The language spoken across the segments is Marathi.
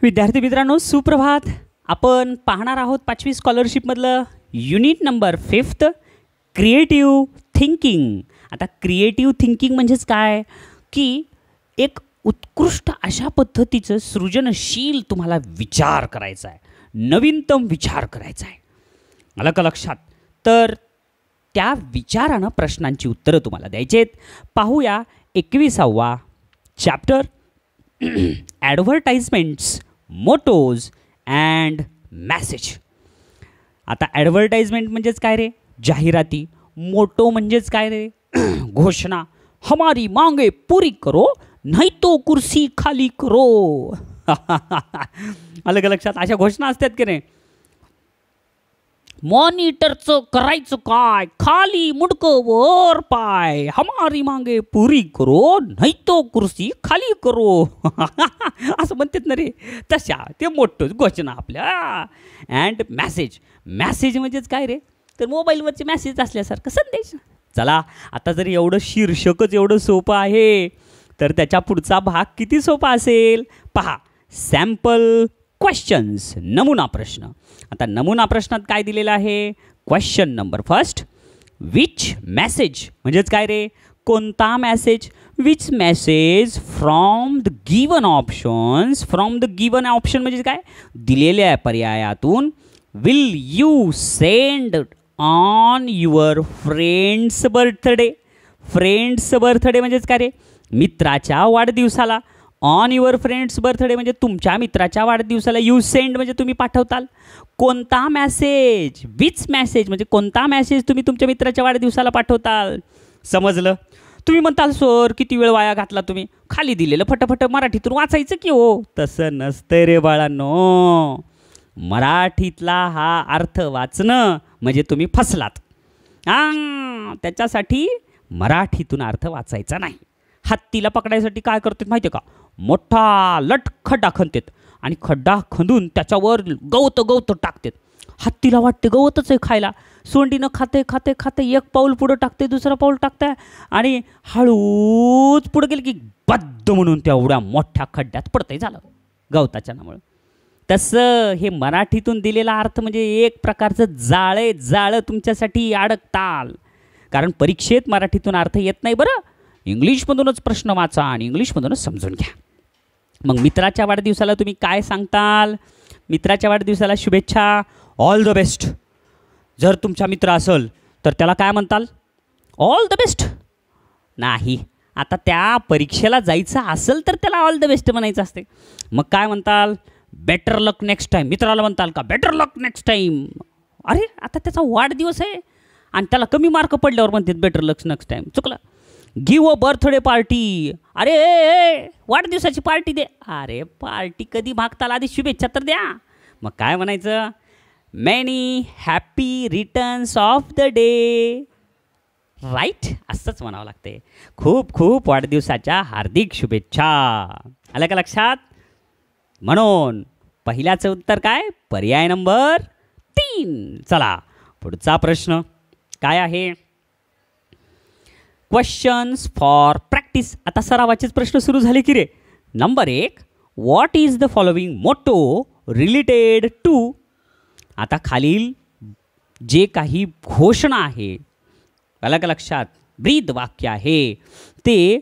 विद्यार्थी मित्रांनो सुप्रभात. आपण पाहणार आहोत 5वी स्कॉलरशिपमधलं युनिट नंबर 5 क्रिएटिव्ह थिंकिंग. आता क्रिएटिव्ह थिंकिंग म्हणजेच काय की एक उत्कृष्ट अशा पद्धतीचं सृजनशील तुम्हाला विचार करायचा आहे, नवीनतम विचार करायचा आहे. आलं का लक्षात? तर त्या विचारानं प्रश्नांची उत्तरं तुम्हाला द्यायची आहेत. पाहूया 21वा chapter advertisements, mottos and message. आता ॲडव्हर्टाइजमेंट म्हणजेच काय रे? जाहिराती. मोटो म्हणजेच काय रे? घोषणा. हमारी मांगे पुरी करो नाही तो कुर्सी खाली करो. आलं का लक्षात? अशा घोषणा असतात की नाही? मॉनिटरचं करायचं काय? खाली मुडकं वर पाय. हमारी मांगे पुरी करो नाही तो कुर्सी खाली करो. असं म्हणतात ना रे, तशा ते मोठं घोषणा आपल्या. And message. मॅसेज म्हणजेच काय रे? तर मोबाईलवरचे मॅसेज असल्यासारखं संदेश. चला, आता जर एवढं शीर्षकच एवढं सोपं आहे तर त्याच्या पुढचा भाग किती सोपा असेल पहा. सॅम्पल क्वेश्चन्स, नमुना प्रश्न. आता नमुना प्रश्नात काय दिलेलं आहे? क्वेश्चन नंबर 1, विच मॅसेज म्हणजेच काय रे? कोणता message? Which message from the given options. From the given option म्हणजे काय? दिलेल्या पर्यायातून will you send on your friends birthday. Friends birthday म्हणजेच काय रे? मित्राच्या वाढदिवसाला. ऑन युअर फ्रेंड्स बर्थडे म्हणजे तुमच्या मित्राच्या वाढदिवसाला. यू सेंड म्हणजे तुम्ही पाठवताल. कोणता मॅसेज? विच मॅसेज म्हणजे कोणता मॅसेज तुम्ही तुमच्या मित्राच्या वाढदिवसाला पाठवताल. समजलं? तुम्ही म्हणताल सर किती वेळ वाया घातला तुम्ही, खाली दिलेलं फटाफट मराठीतून वाचायचं की हो. तसं नसतं रे बाळांनो. मराठीतला हा अर्थ वाचणं म्हणजे तुम्ही फसलात. त्याच्यासाठी मराठीतून अर्थ वाचायचा नाही. हत्तीला पकडायसाठी काय करतात माहिती आहे का? मोठा लट खड्डा खणतात आणि खड्डा खंदून त्याच्यावर गवत टाकतात. हत्तीला वाटते गवतच आहे खायला. सोंडीनं खाते खाते खाते एक पाऊल पुढं टाकते, दुसरं पाऊल टाकते आणि हळूच पुढं गेलं की बद्द म्हणून तेवढ्या मोठ्या खड्ड्यात पडतंय. झालं गवताच्या नामुळं. तसं हे मराठीतून दिलेला अर्थ म्हणजे एक प्रकारचं जाळं तुमच्यासाठी अडकताल. कारण परीक्षेत मराठीतून अर्थ येत नाही बरं. इंग्लिशमधूनच प्रश्न वाचा आणि इंग्लिशमधूनच समजून घ्या. मग मित्राच्या वाढदिवसाला तुम्ही काय सांगताल? मित्राच्या वाढदिवसाला शुभेच्छा, ऑल द बेस्ट. जर तुमचा मित्र असेल तर त्याला काय म्हणताल? ऑल द बेस्ट नाही. आता त्या परीक्षेला जायचं असेल तर त्याला ऑल द बेस्ट म्हणायचं असते. मग काय म्हणताल? बेटर लक नेक्स्ट टाईम. मित्राला म्हणताल का बेटर लक नेक्स्ट टाईम? अरे आता त्याचा वाढदिवस आहे आणि त्याला कमी मार्क पडल्यावर म्हणतात बेटर लक नेक्स्ट टाईम. चुकलं. Give a birthday party. अरे वाढदिवसाची पार्टी दे. अरे पार्टी कधी मागताल? आधी शुभेच्छा तर द्या. मग काय म्हणायचं? Many happy returns of the day. Right, असंच म्हणावं लागते. खूप खूप वाढदिवसाच्या हार्दिक शुभेच्छा. आलं का लक्षात? म्हणून पहिल्याचं उत्तर काय? पर्याय नंबर 3. चला पुढचा प्रश्न काय आहे? Questions for practice. आता सरावाचेच प्रश्न सुरू झाले की रे. Number 1, what is the following motto related to. आता खालील जे काही घोषणा आहे, आलं का लक्षात, ब्रीद वाक्य आहे ते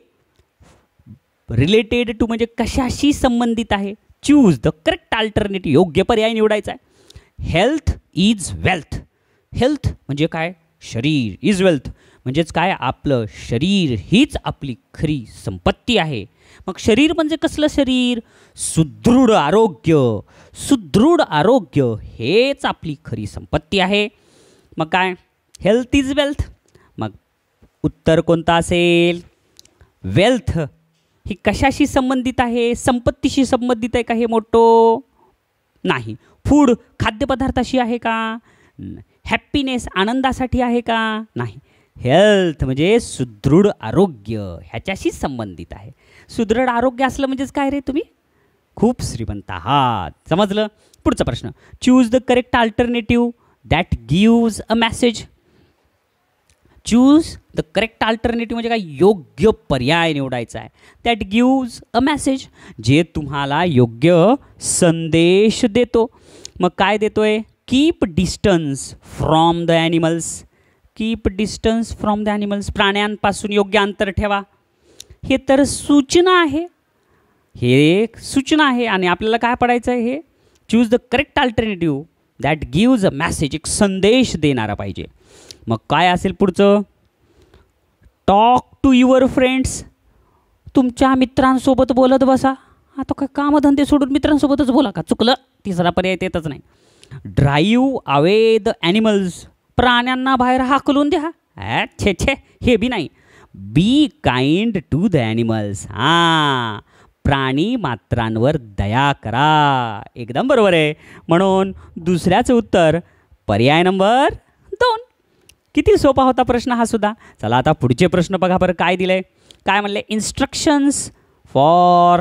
रिलेटेड टू म्हणजे कशाशी संबंधित आहे. Choose the correct alternative. योग्य पर्याय निवडायचा आहे. Health is wealth. हेल्थ म्हणजे काय? शरीर. इज वेल्थ म्हणजेच काय? आपलं शरीर हीच आपली खरी संपत्ती आहे. मग शरीर म्हणजे कसलं शरीर? सुदृढ आरोग्य. सुदृढ आरोग्य हेच आपली खरी संपत्ती आहे. मग काय? Health is wealth. मग उत्तर कोणतं असेल? वेल्थ ही कशाशी संबंधित आहे? संपत्तीशी संबंधित आहे का हे मोठो? नाही. फूड खाद्यपदार्थाशी आहे का? हॅप्पीनेस आनंदासाठी आहे का? नाही. हेल्थ म्हणजे सुदृढ आरोग्य ह्याच्याशी संबंधित आहे. सुदृढ आरोग्य असलं म्हणजेच काय रे? तुम्ही खूप श्रीमंत आहात. समजलं? पुढचा प्रश्न. Choose the correct alternative that gives a message. Choose the correct alternative म्हणजे काय, योग्य पर्याय निवडायचा आहे. दॅट गिव्ज अ मेसेज, जे तुम्हाला योग्य संदेश देतो. मग काय देतोय, keep distance from the animals. Keep distance from the animals, प्राण्यांपासून योग्य अंतर ठेवा. हे तर सूचना आहे, हे एक सूचना आहे आणि आपल्याला काय पडायचं आहे, हे choose the correct alternative that gives a message, एक संदेश देणारा पाहिजे. मग काय असेल पुढचं, टॉक टू युअर फ्रेंड्स. तुमच्या मित्रांसोबत बोलत बसा. आता काय कामधंदे सोडून मित्रांसोबतच बोला का, चुकलं, तिसरा पर्याय येतच नाही. ड्राईव्ह अवे द ॲनिमल्स, प्राण्यांना बाहेर हाकलून द्या. छे छे, हे बी नाही. Be kind to the animals, हां, प्राणी मात्रांवर दया करा. एकदम बरोबर आहे. म्हणून दुसऱ्याचं उत्तर पर्याय नंबर 2. किती सोपा होता प्रश्न हा सुद्धा. चला आता पुढचे प्रश्न बघा बरं काय दिले. काय म्हणले, इन्स्ट्रक्शन्स फॉर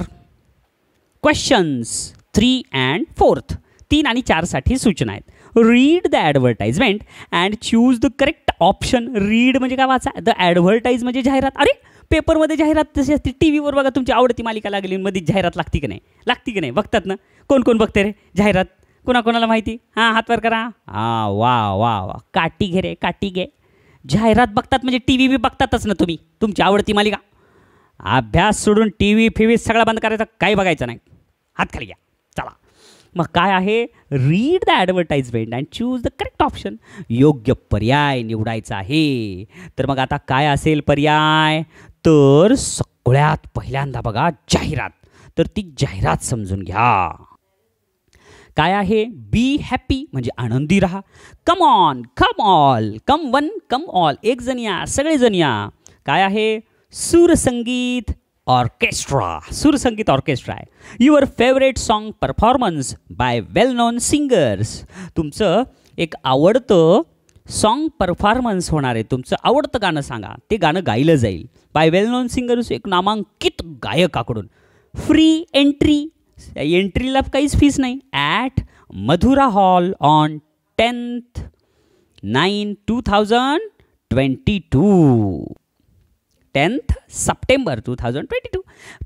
क्वेश्चन्स 3 and 4. 3 आणि 4 साठी सूचना आहेत. Read the advertisement and choose the correct option. Read म्हणजे काय, वाचा. द ॲडव्हर्टाइज म्हणजे जाहिरात. अरे पेपरमध्ये जाहिरात तशी असते. टी व्हीवर बघा तुमची आवडती मालिका लागली, मध्ये जाहिरात लागती की नाही, लागती की नाही, बघतात ना. कोण कोण बघते रे जाहिरात, कोणाकोणाला माहिती, हां हातवर करा. हां, वा वा वा, काठी घे रे, काठी घे. जाहिरात बघतात म्हणजे टी व्ही बी बघतातच ना तुम्ही, तुमची आवडती मालिका. अभ्यास सोडून टी व्ही फिवी सगळं बंद करायचं, काही बघायचं नाही, हात खाली घ्या. चला मग काय आहे, read the advertisement and choose the correct option. योग्य पर्याय निवडायचा आहे. तर मग आता काय असेल पर्याय, तर सगळ्यात पहिल्यांदा बघा जाहिरात. तर ती जाहिरात समजून घ्या. काय आहे, बी हॅपी म्हणजे आनंदी राहा. Come on, come all, come one, come all, एक जण या, सगळेजण या. काय आहे, सूरसंगीत ऑर्केस्ट्रा. सूरसंगीत ऑर्केस्ट्रा आहे. Your favourite song performance by well known singers. तुमचं एक आवडतं सॉन्ग परफॉर्मन्स होणार आहे. तुमचं आवडतं गाणं सांगा, ते गाणं गायलं जाईल बाय वेल नोन सिंगर्स, एक नामांकित गायकाकडून. फ्री एंट्री, एंट्रीला काहीच फीस नाही. At Madhura hall on 10/9/2022. 10th September 2022.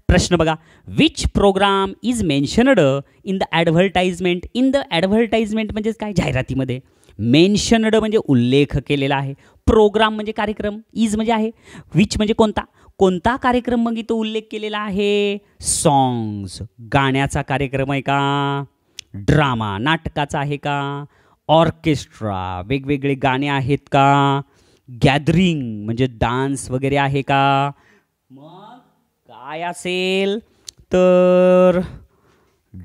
प्रश्न बघा, which programme is mentioned in the advertisement. In the advertisement म्हणजे काय, जाहिरातीमध्ये. मेन्शनड म्हणजे उल्लेख केलेला आहे. प्रोग्राम म्हणजे कार्यक्रम. इज म्हणजे आहे. विच म्हणजे कोणता, कोणता कार्यक्रम मग इथं उल्लेख केलेला आहे. सॉंग्स, गाण्याचा कार्यक्रम आहे का, ड्रामा नाटकाचा आहे का, ऑर्केस्ट्रा वेगवेगळे गाणे आहेत का, गॅदरिंग म्हणजे डान्स वगैरे आहे का. मग काय असेल, तर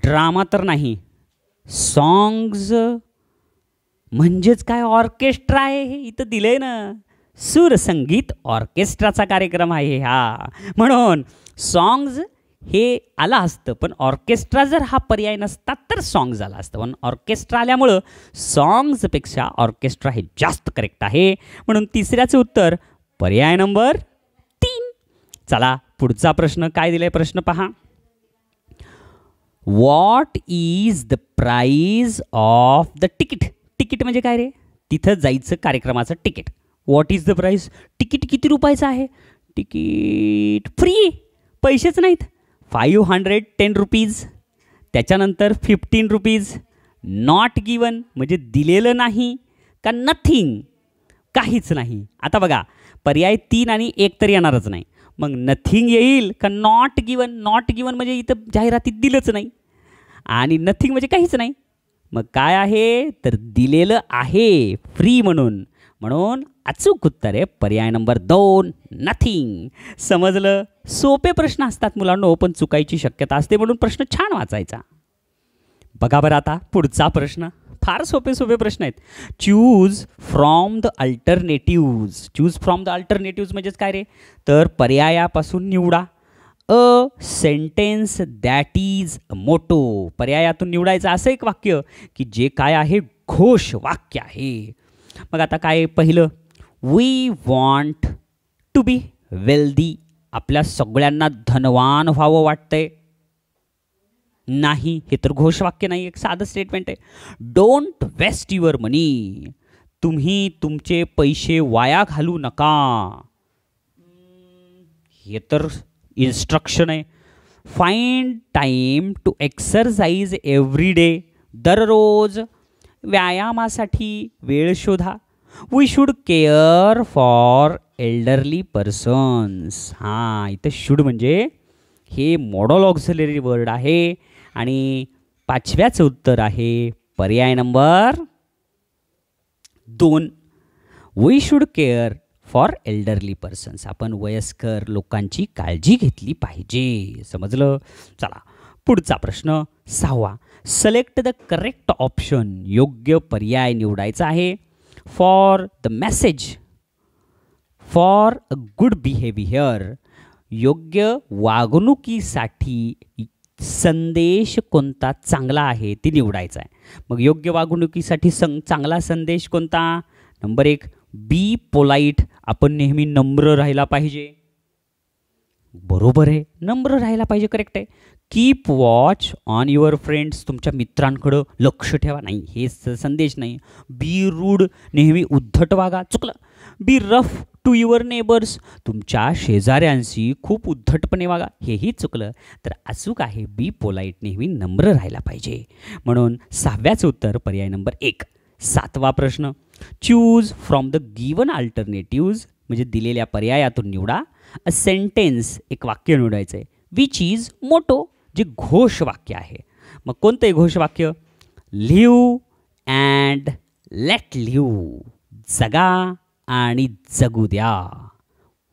ड्रामा तर नाही, सॉंग्स म्हणजेच काय, ऑर्केस्ट्रा आहे. हे इथं दिलंय ना, सूरसंगीत ऑर्केस्ट्राचा कार्यक्रम आहे हा. म्हणून सॉंग्स हे आलं असतं, पण ऑर्केस्ट्रा जर हा पर्याय नसता तर सॉंग्स आला असतं. पण ऑर्केस्ट्रा आल्यामुळं सॉंग्सपेक्षा ऑर्केस्ट्रा हे जास्त करेक्ट आहे. म्हणून तिसऱ्याचं उत्तर पर्याय नंबर 3. चला पुढचा प्रश्न काय दिलाय, प्रश्न पहा. What is the prize of the ticket. Ticket म्हणजे काय रे, तिथं जायचं कार्यक्रमाचं ticket. What is the price, ticket किती रुपयाचं आहे. तिकीट फ्री, पैसेच नाहीत. 510 रुपीज. त्याच्यानंतर 15 रुपीज. नॉट गिवन म्हणजे दिलेलं नाही का, नथिंग काहीच नाही. आता बघा पर्याय 3 आणि 1 तर येणारच नाही. मग नथिंग येईल का नॉट गिवन. नॉट गिवन म्हणजे इथं जाहिरातीत दिलंच नाही, आणि नथिंग म्हणजे काहीच नाही. मग काय आहे, तर दिलेलं आहे फ्री म्हणून. म्हणून अचूक उत्तर आहे पर्याय नंबर 2, नथिंग. समजलं. सोपे प्रश्न असतात मुलांनो, पण चुकायची शक्यता असते, म्हणून प्रश्न छान वाचायचा. बघा बरं आता पुढचा प्रश्न, फार सोपे सोपे प्रश्न आहेत. Choose from the alternatives. Choose from the alternatives म्हणजेच काय रे, तर पर्यायापासून निवडा. A sentence that is motto. पर्यायातून निवडायचं असं एक वाक्य की जे काय आहे, घोष वाक्य आहे. मग आता काय पहिलं, we want to be wealthy. आपल्या सगळ्यांना धनवान व्हावं वाटतंय. नाही, हे तर घोषवाक्य नाही, एक साधं स्टेटमेंट आहे. डोंट वेस्ट युअर मनी. तुम्ही तुमचे पैसे वाया घालू नका. हे तर इन्स्ट्रक्शन आहे. Find time to exercise every day. दररोज व्यायामासाठी वेळ शोधा. We should care for elderly persons. हां, इथं शुड म्हणजे हे मॉडल ऑक्झिलरी वर्ड आहे आणि 5व्याचं उत्तर आहे पर्याय number 2. We should care for elderly persons. आपण वयस्कर लोकांची काळजी घेतली पाहिजे. समजलं? चला पुढचा प्रश्न 6वा. Select the correct option. योग्य पर्याय निवडायचा आहे. For the message for a good behaviour. योग्य वागणुकीसाठी संदेश कोणता चांगला आहे ते निवडायचा आहे. मग योग्य वागणुकीसाठी चांगला संदेश कोणता? नंबर 1, बी पोलाईट. आपण नेहमी नम्र राहायला पाहिजे. बरोबर आहे, नम्र राहायला पाहिजे, करेक्ट आहे. Keep watch on your friends. तुमच्या मित्रांकडं लक्ष ठेवा. नाही, हे संदेश नाही. Be rude. नेहमी उद्धट वागा. चुकलं. Be rough to your neighbours. तुमच्या शेजाऱ्यांशी खूप उद्धटपणे वागा. हेही चुकलं. तर अचूक आहे बी पोलाईट. नेहमी नम्र राहायला पाहिजे. म्हणून 6व्याचं उत्तर पर्याय नंबर 1. 7वा प्रश्न. Choose from the given alternatives. म्हणजे दिलेल्या पर्यायातून निवडा. A sentence. एक वाक्य निवडायचं आहे. Which is motto. जे घोष वाक्य आहे. मग कोणतं आहे घोष वाक्य? Live and let live. जगा आणि जगू द्या.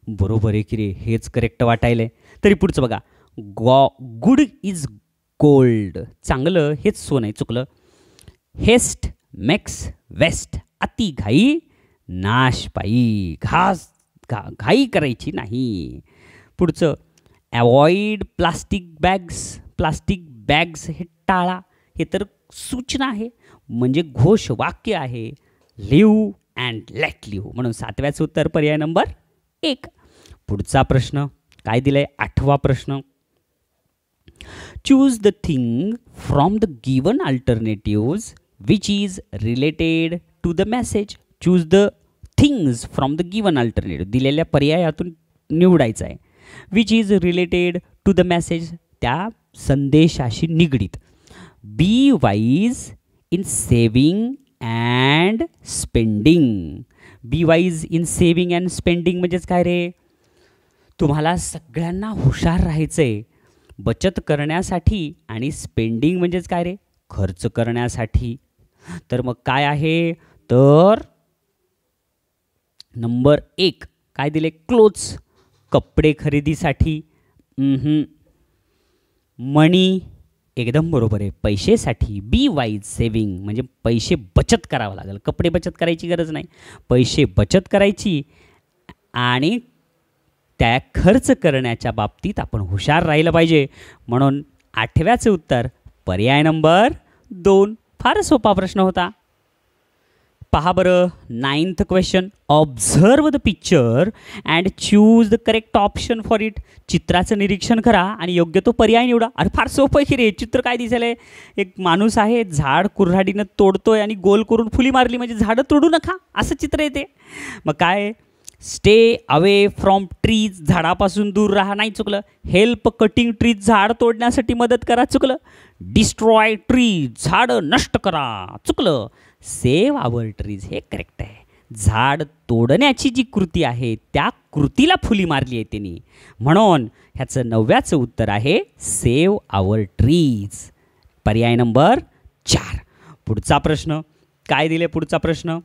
बरोबर आहे की रे? हेच करेक्ट वाटायलंय. तरी पुढचं बघा. Good is gold. चांगलं हेच सोनं आहे. चुकलं. Haste makes waste. अति घाई नाश पायी. घाई करायची नाही. पुढचं. Avoid plastic bags. Plastic bags हे टाळा. हे तर सूचना आहे, म्हणजे घोष वाक्य आहे. Live and let live. म्हणून 7व्याचं उत्तर पर्याय नंबर 1. पुढचा प्रश्न काय दिलाय? 8वा प्रश्न. Choose the thing from the given alternatives which is related to the message. Choose the things from the given alternative. दिलेल्या पर्यायातून निवडायचं आहे. Which is related to the message. त्या संदेशाशी निगडीत. Be wise in saving and spending. Be wise in saving and spending म्हणजेच काय रे? तुम्हाला सगळ्यांना हुशार राहायचं आहे बचत करण्यासाठी. आणि स्पेंडिंग म्हणजेच काय रे? खर्च करण्यासाठी. तर मग काय आहे? तर नंबर 1 काय दिले? क्लोथ्स. कपडे खरेदीसाठी. मनी. एकदम बरोबर आहे, पैसेसाठी. बी वाईज सेविंग म्हणजे पैसे बचत करावं लागेल. कपडे बचत करायची गरज नाही, पैसे बचत करायची. आणि त्या खर्च करण्याच्या बाबतीत आपण हुशार राहिलं पाहिजे. म्हणून 8व्याचं उत्तर पर्याय नंबर 2. फार सोपा प्रश्न होता. पहा बरं 9th question. Observe the picture and choose the correct option for it. चित्राचं निरीक्षण करा आणि योग्य तो पर्याय निवडा. अरे फार सोपं आहे की रे. चित्र काय दिसलंय? एक माणूस आहे, झाड कुऱ्हाडीनं तोडतोय आणि गोल करून फुली मारली, म्हणजे झाडं तोडू नका असं चित्र येते. मग काय? Stay away from trees. झाडापासून दूर राहा. नाही, चुकलं. Help cutting trees. झाड तोडण्यासाठी मदत करा. चुकलं. Destroy trees. झाडं नष्ट करा. चुकलं. सेव्ह आवर ट्रीज हे करेक्ट आहे. झाड तोडण्याची जी कृती आहे त्या कृतीला फुली मारली आहे त्यांनी. म्हणून ह्याचं 9व्याचं उत्तर आहे सेव्ह आवर ट्रीज. पर्याय नंबर 4. पुढचा प्रश्न काय दिले? पुढचा प्रश्न.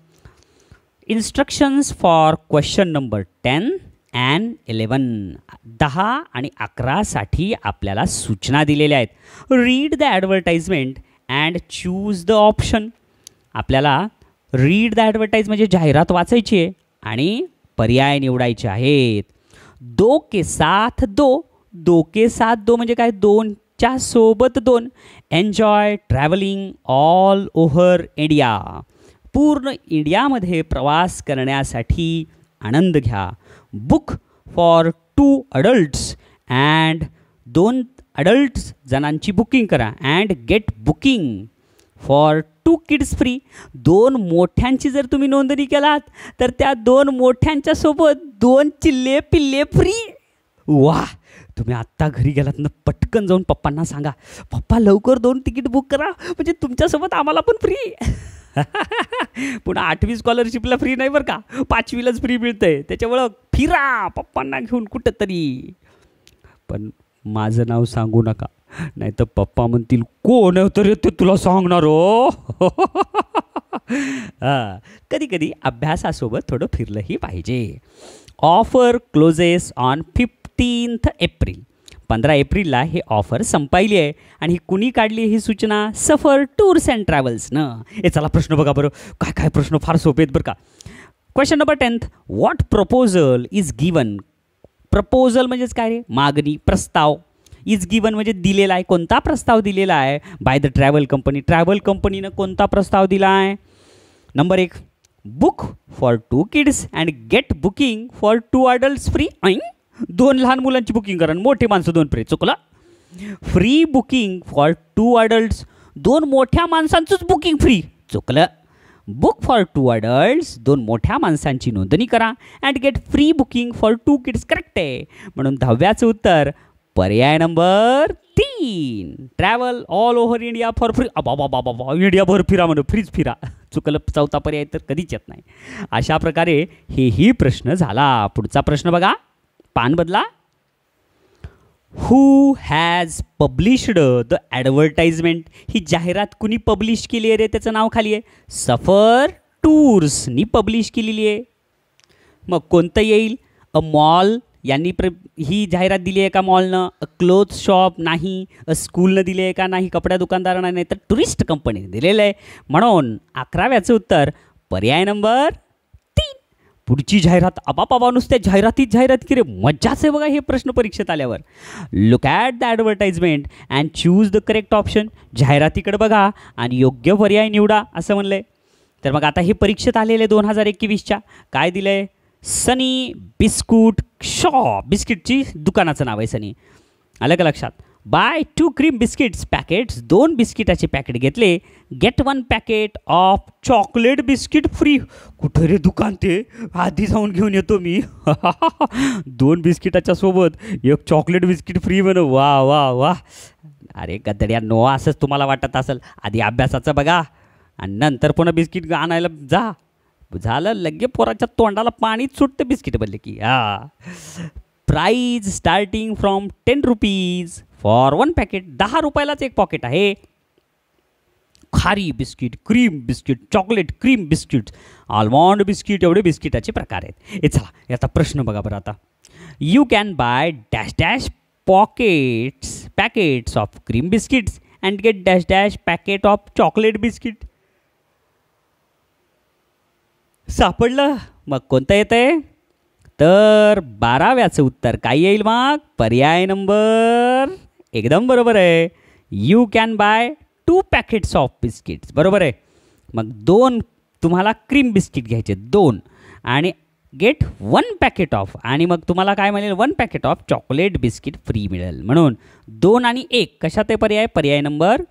Instructions for question number 10 and 11. 10 आणि 11 साठी आपल्याला सूचना दिलेल्या आहेत. Read the advertisement and choose the option. आपल्याला रीड द ॲडव्हर्टाइज म्हणजे जाहिरात वाचायची आहे आणि पर्याय निवडायचे आहेत. 2 के साथ 2. 2 के साथ 2 म्हणजे काय? 2च्या सोबत 2. Enjoy travelling all over India. पूर्ण इंडियामध्ये प्रवास करण्यासाठी आनंद घ्या. Book for 2 adults and 2 adults जणांची बुकिंग करा. And get booking for 2 kids free. 2 मोठ्यांची जर तुम्ही नोंदणी केलात तर त्या 2 मोठ्यांच्या सोबत 2 चिल्ले पिल्ले फ्री. वा, तुम्ही आत्ता घरी गेलात ना, पटकन जाऊन पप्पांना सांगा, पप्पा लवकर 2 तिकीट बुक करा, म्हणजे तुमच्यासोबत आम्हाला पण फ्री. पुन्हा 8वी स्कॉलरशिपला फ्री नाही बरं का, 5वीलाच फ्री मिळतंय. त्याच्यामुळं फिरा पप्पांना घेऊन कुठंतरी. पण माझं नाव सांगू नका, नाही तर पप्पा म्हणतील कोण आहे तरी ते तुला सांगणार हो. कधी कधी अभ्यासासोबत थोडं फिरलंही पाहिजे. Offer closes on 15 April. 15 एप्रिलला हे ऑफर संपायली आहे. आणि ही कुणी काढली ही सूचना? सफर टूर्स अँड ट्रॅव्हल्सनं. हे चला प्रश्न बघा बरं, काय काय प्रश्न फार सोपे आहेत बरं का. Question number 10. What proposal is given. Proposal म्हणजेच काय रे? मागणी, प्रस्ताव. इज गिवन म्हणजे दिलेला आहे. कोणता प्रस्ताव दिलेला आहे? By the travel company. Travel कंपनीनं कोणता प्रस्ताव दिला आहे? Number 1. Book for 2 kids and get booking for 2 adults free. 2 लहान मुलांची बुकिंग करा, मोठी माणसं 2 फ्री. चुकला. Free booking for 2 adults. 2 मोठ्या माणसांचंच बुकिंग फ्री. चुकलं. Book for 2 adults. 2 मोठ्या माणसांची नोंदणी करा and get free booking for 2 kids. Correct आहे. म्हणून 10व्याचं उत्तर पर्याय number 3. Travel all over India for free. बाबा इंडियाभर फिरा म्हणून फ्रीच फिरा. चुकलं. 4था पर्याय तर कधीच येत नाही. अशा प्रकारे हेही प्रश्न झाला. पुढचा प्रश्न बघा, पान बदला. Who has published the advertisement. ही जाहिरात कुणी पब्लिश केली आहे रे? त्याचं नाव खाली आहे. सफर टूर्सनी पब्लिश केलेली आहे. मग कोणतं येईल? अ मॉल यांनी ही जाहिरात दिली आहे का मॉलनं? अ क्लोथ शॉप नाही. अ स्कूलनं दिली आहे का? नाही. कपड्या दुकानदारांना नाही, तर टुरिस्ट कंपनीने दिलेलं आहे. म्हणून 11व्याचं उत्तर पर्याय नंबर 3. पुढची जाहिरात. आबापाबा नुसत्या जाहिरात की रे, मज्जाच आहे बघा हे प्रश्न परीक्षेत आल्यावर. Look at the advertisement and choose the correct option. जाहिरातीकडे बघा आणि योग्य पर्याय निवडा असं म्हणलं आहे. तर मग आता हे परीक्षेत आलेले 2021च्या काय दिलं आहे? सनी बिस्कुट शॉप. बिस्किटची दुकानाचं नाव आहे सनी. आलं का लक्षात? Buy 2 cream biscuits packets. 2 बिस्किटाचे पॅकेट घेतले, get 1 packet of chocolate biscuit free. कुठं रे दुकान ते? आधी जाऊन घेऊन येतो मी. 2 बिस्किटाच्या सोबत 1 चॉकलेट बिस्किट फ्री म्हणून. वा वा वा. अरे गदड्या नो, असंच तुम्हाला वाटत असेल. आधी अभ्यासाचं बघा आणि नंतर पुन्हा बिस्किट आणायला जा. झालं लगे पोराच्या तोंडाला पाणीच सुटतं बिस्किट बनले की. Price starting from 10 rupees for 1 packet. 10 रुपयालाच 1 पॉकेट आहे. खारी biscuit, cream biscuit, chocolate cream biscuit, almond biscuit, एवढे बिस्किटाचे प्रकार आहेत. हे चला याचा प्रश्न बघा बरं आता. You can buy dash dash packets of cream biscuits and get dash dash packet of chocolate biscuit. सापडलं. मग कोणतं येतं आहे? तर 12व्याचं उत्तर काय येईल मग? पर्याय नंबर एकदम बरोबर आहे. You can buy 2 packets of biscuits. बरोबर आहे. मग 2 तुम्हाला क्रीम बिस्किट घ्यायचे 2 आणि गेट 1 पॅकेट ऑफ, आणि मग तुम्हाला काय मिळेल? 1 packet of chocolate biscuit free मिळेल. म्हणून 2 आणि 1 कशात आहे पर्याय? पर्याय नंबर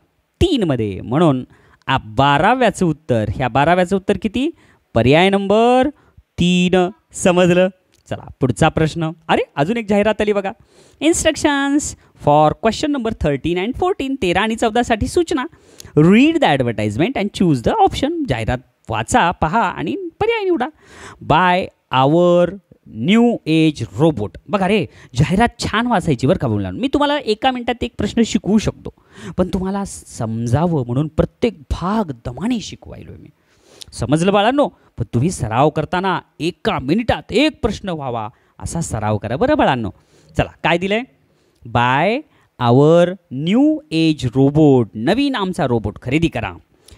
3 मध्ये. म्हणून 12व्याचं उत्तर, ह्या 12व्याचं उत्तर किती? पर्याय नंबर 3. समजलं? चला पुढचा प्रश्न. अरे अजून एक जाहिरात आली बघा. Instructions for question number 13 and 14. 13 आणि 14साठी सूचना. Read the advertisement and choose the option. जाहिरात वाचा, पहा आणि पर्याय निवडा. By our new age robot. बघा रे, जाहिरात छान वाचायची बरं का मुलांना. मी तुम्हाला 1 मिनिटात एक प्रश्न शिकवू शकतो, पण तुम्हाला समजावं म्हणून प्रत्येक भाग दमाने शिकवायलो मी. समजलं बाळांनो? पण तुम्ही सराव करताना 1 मिनिटात 1 प्रश्न व्हावा असा सराव करा बरं बाळांनो. चला काय दिलंय? Buy our new age robot. नवीन आमचा रोबोट खरेदी करा.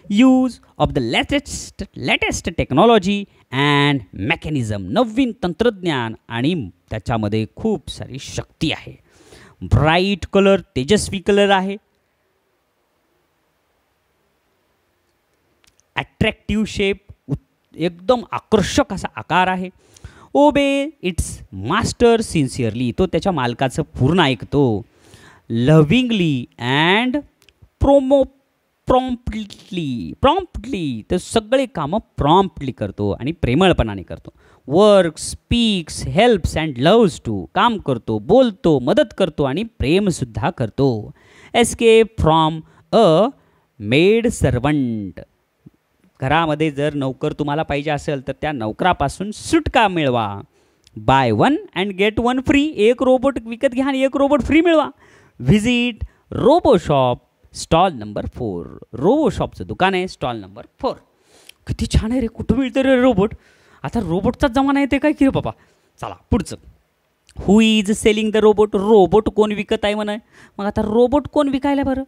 Use of the latest technology and mechanism. नवीन तंत्रज्ञान आणि त्याच्यामध्ये खूप सारी शक्ती आहे. ब्राईट कलर, तेजस्वी कलर आहे. अट्रॅक्टिव्ह शेप, एकदम आकर्षक असा आकार आहे. ओबे इट्स मास्टर सिन्सिअरली. तो त्याच्या मालकाचं पूर्ण ऐकतो. लव्हिंगली अँड प्रॉम्प्टली तर सगळे कामं प्रॉम्प्टली करतो आणि प्रेमळपणाने करतो. Work, speaks, helps and loves to, काम करतो, बोलतो, मदत करतो आणि प्रेमसुद्धा करतो. Escape from a maid servant, घरामध्ये जर नौकर तुम्हाला पाहिजे असेल तर त्या नौकरापासून सुटका मिळवा. Buy one and get one free, एक रोबोट विकत घ्या आणि एक रोबोट फ्री मिळवा. Visit robo shop stall number 4, robo शॉपचं दुकान आहे, स्टॉल नंबर 4. किती छान आहे रे, कुठं मिळतं रे रोबोट? आता रोबोटचाच जमाना येते काय की रे बाबा. चला पुढचं. Who is selling the robot, robot कोण विकत आहे म्हणा. मग आता रोबोट कोण विकायला बरं,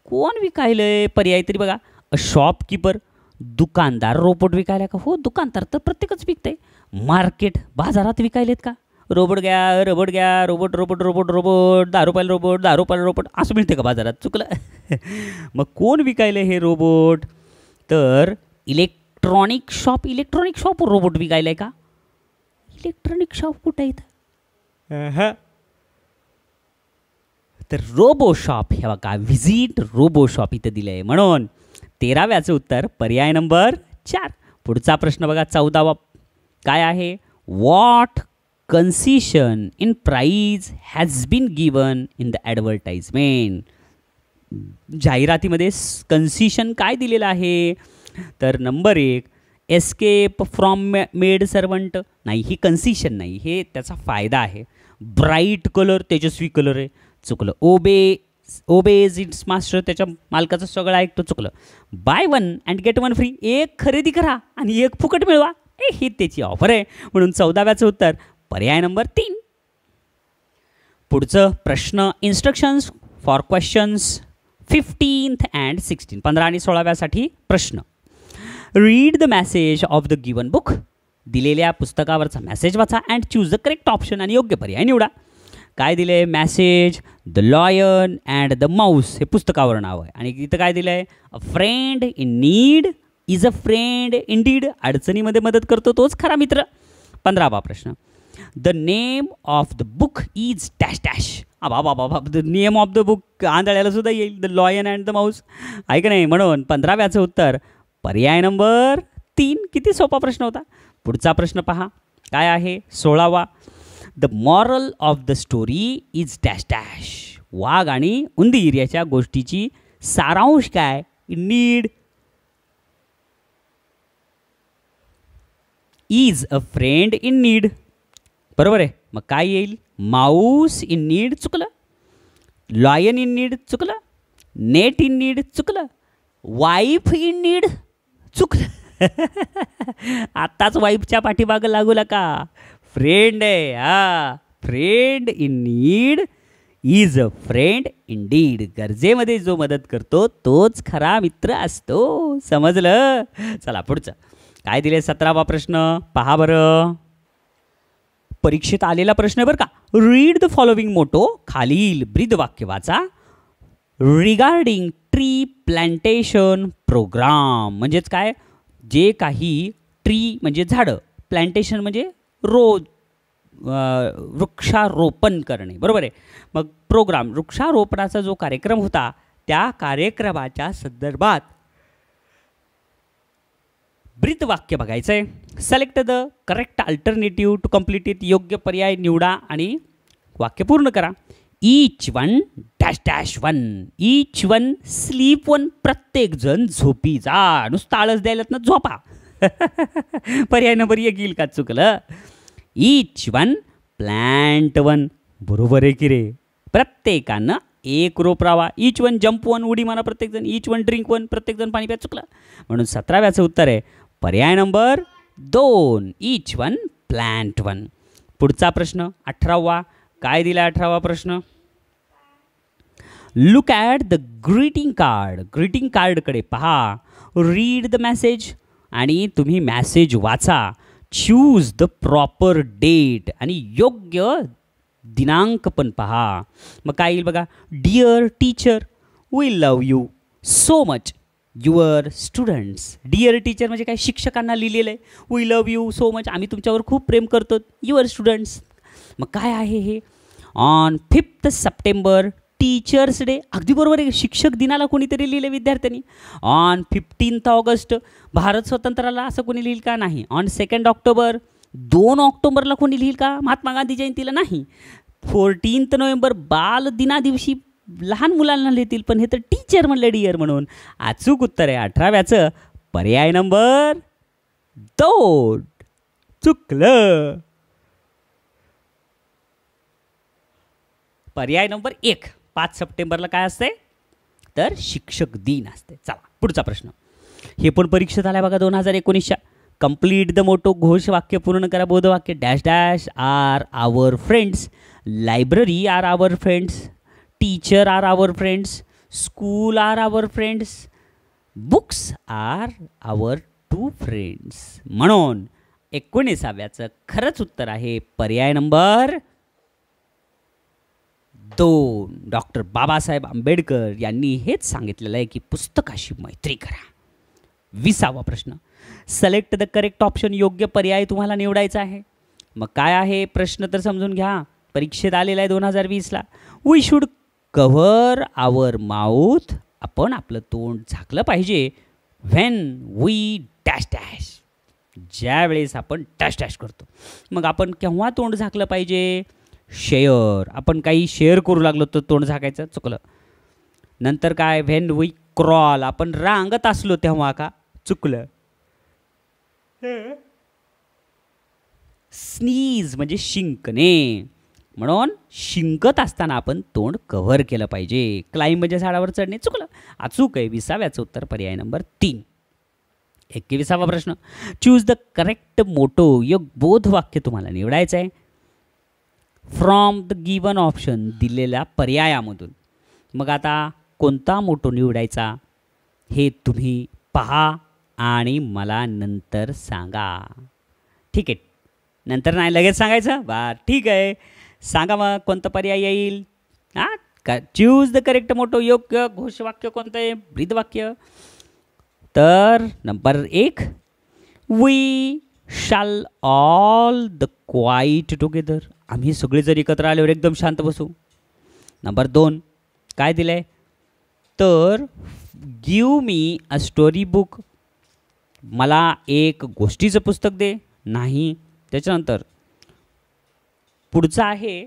कोण विकायलंय? पर्याय तरी बघा. अ शॉपकीपर, दुकानदार रोबोट विकायला का? हो, दुकानदार तर प्रत्येकच विकतंय. मार्केट, बाजारात विकायलेत का? रोबोट घ्या, रोबोट घ्या, रोबोट रोबोट रोबोट रोबोट, 10 रुपयाला रोबोट, 10 रुपयाला रोबोट असं मिळते का बाजारात? चुकलं. मग कोण विकायले हे रोबोट? तर इलेक्ट्रॉनिक शॉप रोबोट विकायला आहे का? इलेक्ट्रॉनिक शॉप कुठं आहे इथं? तर रोबो शॉप हे बघा, व्हिजिट रोबो शॉप इथं दिलं आहे. म्हणून 13व्याचं उत्तर पर्याय नंबर 4. पुढचा प्रश्न बघा, 14वा काय आहे? What concession in prize has been given in the advertisement, जाहिरातीमध्ये कन्सेशन काय दिलेलं आहे? तर number 1 escape from maid servant, नाही ही कन्सेशन नाही, हे त्याचा फायदा आहे. ब्राईट कलर, तेजस्वी कलर आहे, चुकलं. ओबेज इट्स मास्टर, त्याच्या मालकाचं सगळं ऐकतो, चुकलं. Bye one and get one free, एक खरेदी करा आणि एक फुकट मिळवा, ही त्याची ऑफर आहे. म्हणून 14व्याचं उत्तर पर्याय नंबर 3. पुढचं प्रश्न, instructions for questions 15th and 16, 15 आणि 16व्यासाठी प्रश्न. Read the message of the given book, दिलेल्या पुस्तकावरचा मेसेज वाचा and choose the correct option, आणि योग्य पर्याय निवडा. काय दिले? Message, the lion and the Mouse, हे पुस्तकावर नाव आहे. आणि इथं काय दिलं आहे? अ friend in need is a friend in deed, अडचणीमध्ये मदत करतो तोच खरा मित्र. 15वा प्रश्न, the name of the book is dash dash, बाबा the name of the book आंधळ्याला सुद्धा येईल, the lion and the Mouse, आहे का नाही? म्हणून 15व्याचं उत्तर पर्याय नंबर 3. किती सोपा प्रश्न होता. पुढचा प्रश्न पहा, काय आहे? 16वा, the moral of the story is dash dash, वाघ आणि उंदीर याच्या गोष्टीची सारांश काय? Need is a friend in need, बरोबर आहे. मग काय येईल? माऊस इन नीड, चुकलं. लॉयन इन नीड, चुकलं. नेट इन नीड, चुकलं. वाईफ इन नीड, चुकलं. आत्ताच वाईफच्या पाठीमागं लागू नका, फ्रेंड आहे. Friend in need is a friend indeed, गरजेमध्ये जो मदत करतो तोच खरा मित्र असतो. समजलं? चला पुढचं काय दिले? 17वा प्रश्न पहा बरं, परीक्षेत आलेला प्रश्न आहे बरं का. रीड द फॉलोविंग मोटो, खालील ब्रीद वाक्य वाचा. रिगार्डिंग ट्री प्लांटेशन प्रोग्राम, म्हणजेच काय? जे काही ट्री म्हणजे झाडं, प्लांटेशन म्हणजे वृक्षारोपण करणे, बरोबर आहे. मग प्रोग्राम, वृक्षारोपणाचा जो कार्यक्रम होता त्या कार्यक्रमाच्या संदर्भात ब्रीद वाक्य बघायचं आहे. Select the correct alternative to complete it, योग्य पर्याय निवडा आणि वाक्य पूर्ण करा. Each one dash dash one, each one sleep one, प्रत्येक जण झोपी जा. नुसतं आळस द्यायलात ना, झोपा. पर्याय नंबर 1 येईल का? चुकलं. ईच वन प्लांट वन, बरोबर आहे की रे? प्रत्येकानं एक रोप लावा. ईच वन जंप वन, उडी मारा प्रत्येकजण. ईच वन ड्रिंक वन, प्रत्येकजण पाणी प्या, चुकलं. म्हणून 17व्याचं उत्तर आहे पर्याय number 2, each one plant one. पुढचा प्रश्न 18वा, काय दिला 18वा प्रश्न? Look at the greeting card, greeting कार्डकडे पहा. रीड द मेसेज, आणि तुम्ही मेसेज वाचा. चूज द प्रॉपर डेट, आणि योग्य दिनांक पण पहा. मग काय येईल बघा? Dear teacher, we love you so much your students. Dear teacher म्हणजे काय? शिक्षकांना लिहिलेलं आहे. We love you so much, आम्ही तुमच्यावर खूप प्रेम करतो, युअर स्टुडंट्स. मग काय आहे हे? On 5th September teachers day, अगदी बरोबर आहे. शिक्षक दिनाला कोणीतरी लिहिलं विद्यार्थ्यांनी. ऑन 15 ऑगस्ट भारत स्वतंत्राला, असं कोणी लिहिल का? नाही. ऑन 2 ऑक्टोबर, 2 ऑक्टोबरला कोणी लिहिल का? महात्मा गांधी जयंतीला नाही. 14 नोव्हेंबर बाल दिना दिवशी लहान मुलांना लिहितील, पण हे तर टीचर म्हणलं डिअर म्हणून. अचूक उत्तर आहे 18व्याचं पर्याय नंबर 2. चुकलं. पर्याय नंबर 1. 5 सप्टेंबरला काय असते? तर शिक्षक दिन असते. चला पुढचा प्रश्न. हे पण परीक्षेत आलाय बघा 2019च्या. कंप्लीट द मोटो, घोषवाक्य पूर्ण करा. बोधवाक्य dash dash are our friends, library are our friends, teacher are our friends, school are our friends, books are our two friends. म्हणून 19व्याचं खरंच उत्तर आहे पर्याय नंबर 2. डॉक्टर बाबासाहेब आंबेडकर यांनी हेच सांगितलेलं आहे की पुस्तकाशी मैत्री करा. 20वा प्रश्न. सिलेक्ट द करेक्ट ऑप्शन, योग्य पर्याय तुम्हाला निवडायचा आहे. मग काय आहे प्रश्न तर समजून घ्या. परीक्षेत आलेला आहे 2020ला. We should cover our mouth, आपण आपलं तोंड झाकलं पाहिजे. व्हेन वी डॅश डॅश, ज्या वेळेस आपण डॅश डॅश करतो. मग आपण केव्हा तोंड झाकलं पाहिजे? शेअर, आपण काही शेअर करू लागलो तर तोंड झाकायचं, चुकलं. नंतर काय? व्हेन वी क्रॉल, आपण रांगत असलो तेव्हा का? चुकलं. स्नीज म्हणजे शिंकणे, म्हणून शिंकत असताना आपण तोंड कव्हर केलं पाहिजे. क्लाइंब म्हणजे झाडावर चढणे, चुकलं. अचूक आहे 20व्याचं उत्तर पर्याय नंबर 3. 21वा प्रश्न. चूज द करेक्ट मोटो, एक बोधवाक्य तुम्हाला निवडायचं आहे फ्रॉम द गिवन ऑप्शन, दिलेल्या पर्यायामधून. मग आता कोणता मोटो निवडायचा हे तुम्ही पहा आणि मला नंतर सांगा. ठीक आहे, नंतर नाही लगेच सांगायचं बा. ठीक आहे, सांगा मग कोणता पर्याय येईल. हां, चूज द करेक्ट मोटो, योग्य घोषवाक्य कोणतं आहे? ब्रीदवाक्य. तर number 1, we shall all the quiet together, आम्ही सगळे जर एकत्र आल्यावर एकदम शांत बसू. नंबर 2 काय दिलं आहे? तर give me a story book, मला एक गोष्टीचं पुस्तक दे. नाही. त्याच्यानंतर पुढचं आहे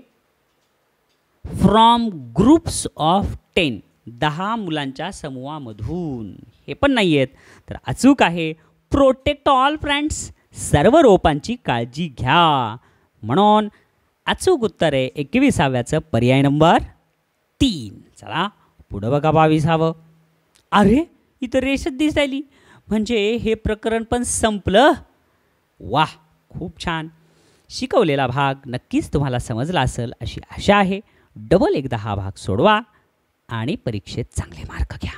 फ्रॉम ग्रुप्स ऑफ 10, 10 मुलांच्या समूहामधून, हे पण नाही आहेत. तर अचूक आहे प्रोटेक्ट ऑल फ्रेंड्स, सर्व रोपांची काळजी घ्या. म्हणून अचूक उत्तर आहे 21व्याचं पर्याय नंबर 3. चला पुढं बघा 22वं. अरे इथं रेषच दिसायली, म्हणजे हे प्रकरण पण संपलं. वाह, खूप छान. शिकवलेला भाग नक्कीच तुम्हाला समजला असेल अशी आशा आहे. डबल एकदा हा भाग सोडवा आणि परीक्षेत चांगले मार्क घ्या.